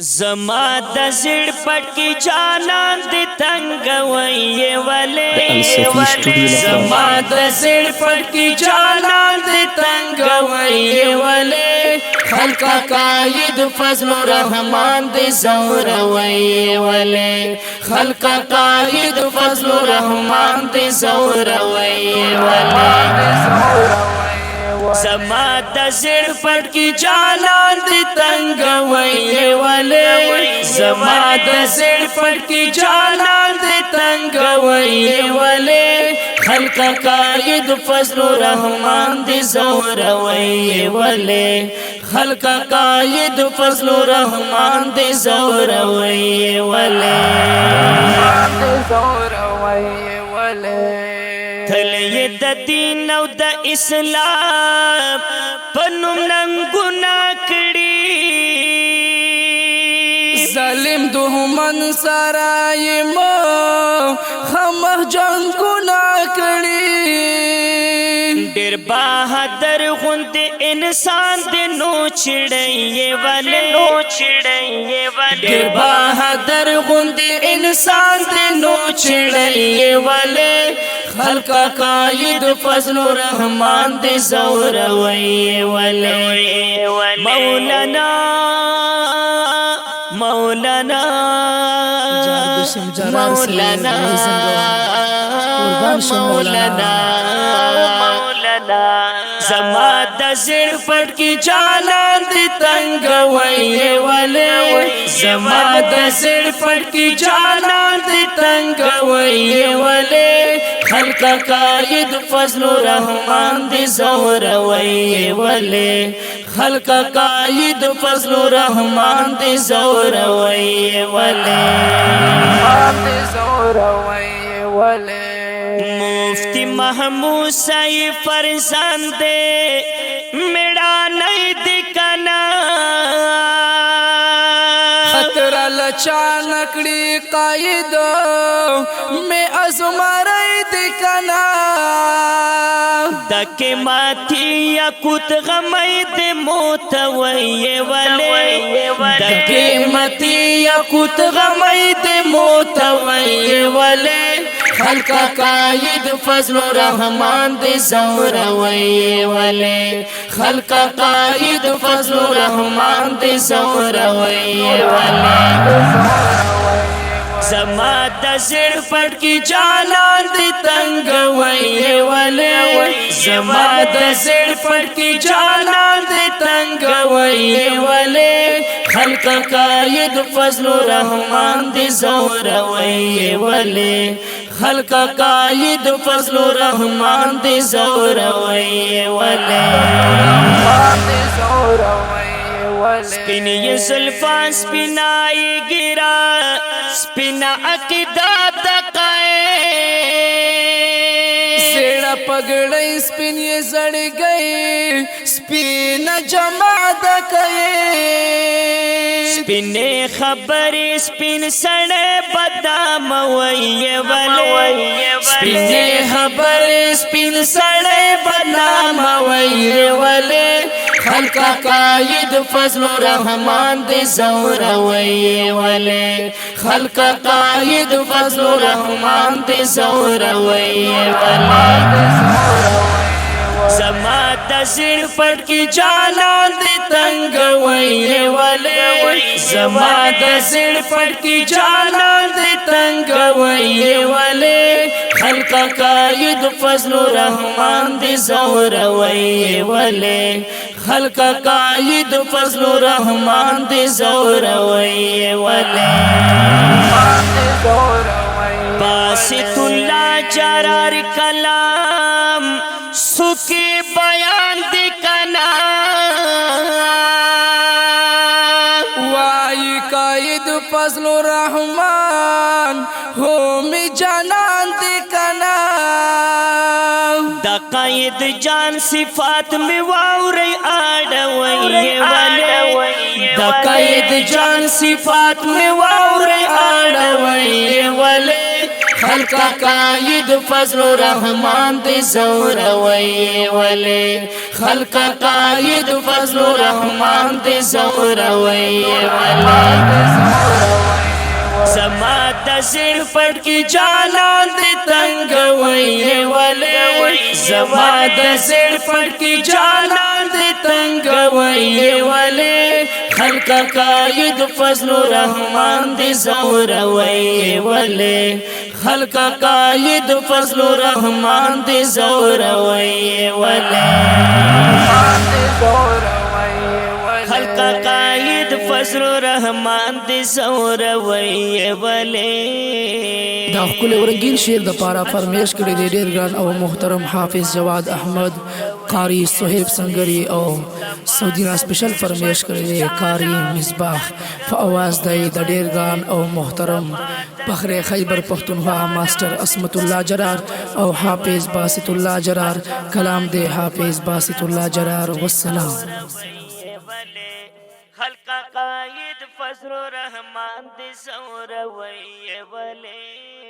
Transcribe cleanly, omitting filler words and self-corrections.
زما د زړه پټ کی جانان دې تنگ وې ولې زما د زړه پټ کی جانان دې تنگ وې ولې خلق قائد فضل الرحمن دې زور وې ولې خلق قائد فضل الرحمن دې زور وې ولې زما د زړه پټ کی جانان دې تنگ وې ولې زما د زړه پټ کی جانان دې تنگ وې ولې خلق قائد فضل الرحمن دې زور وې ولې خلق قائد فضل الرحمن دې زور وې ولې تلې د دین او د اسلام پنوم ننګنا کړي ظالم دښمن سره یې مو خمه جنګونه کړي ډېر بهادر غوند انسان دې نو چړې ولې ډېر بهادر غوند انسان دې نو چړې ولې خلق قائد فضل الرحمن دې زور وې ولې مولانا مولانا مولانا مولانا زما د زړه پټ کی جانان دې تنگ وې ولې زما د زړه پټ کی جانان دې تنگ وې ولې خلق قائد فضل الرحمن دې زور وې ولې خلق قائد فضل الرحمن دې زور وې ولې مفتی محمود صاحب فرزند میڑا نہیں دکنا خطر لچا نکڑی قائد میں ازمرائی دکنا دک ماتی یا کت غمی دے موت وی ولے دک ماتی یا کت غمی دے موت وی ولے خلق قائد فضل الرحمن دے زور وی ولے خلق قائد فضل الرحمن دے زور وی ولے زما د زړه پټ کی جانان دې تنگ وې ولې زما د زړه پټ کی جانان دې تنگ وې ولې خلق قائد فضل الرحمن دې زور وې ولې خلق قائد فضل الرحمن دې زور وې ولې سپینی زلفان سپینائی گرا سپینا عقیدہ دقائے سیڑا پگڑی سپین یہ زڑ گئی سپینا جمع دکائے سپینے خبری سپین سڑے بدام وی ولے سپینے خبری سپین سڑے بدام وی ولے خلق قائد فضل الرحمن دے زور وی ولے خلق قائد فضل الرحمن دے زور وی ولے زما د زړه پټ کی جانان دې تنگ وې ولې زما د زړه پټ کی جانان دې تنگ وې ولې خلق قائد فضل الرحمن دې زور وې ولې خلق قائد فضل الرحمن دې زور وې ولې باسط الله جرار کلام سکی بیان دی کنا وائی قائد فضل الرحمن ہومی جانان دی کنا دا قائد جان صفات میں واوری آڑوئی والے دا قائد جان صفات میں واوری آڑوئی والے خلق قائد فضل الرحمن دې زوروي ولې خلق قائد فضل الرحمن دې زوروي ولې زما د زړه پټ کې جانان دې تنګوي ولې زما د زړه پټ کې جانان دې تنګوي ولې خلق قائد فضل الرحمن دې زوروي ولې خلق قائد فضل الرحمن دې زوروي ولې خلق قائد فضل الرحمن دې زوروي ولې دا خپل ورنګین شعر د پاره فرمیش کړی دی ډیر ګران او محترم حافظ جواد احمد قاری صہیب سنگری او سعودینا سپیشل فرمیش کړی دی قاری مصباح په आवाज دی د ډیر ګران او محترم فخر خیبر پختونخوا ماسٹر اسمت الله جرار او حافظ باسط الله جرار کلام دی حافظ باسط الله جرار والسلام خلق قائد فضل الرحمن دې زوروي ولې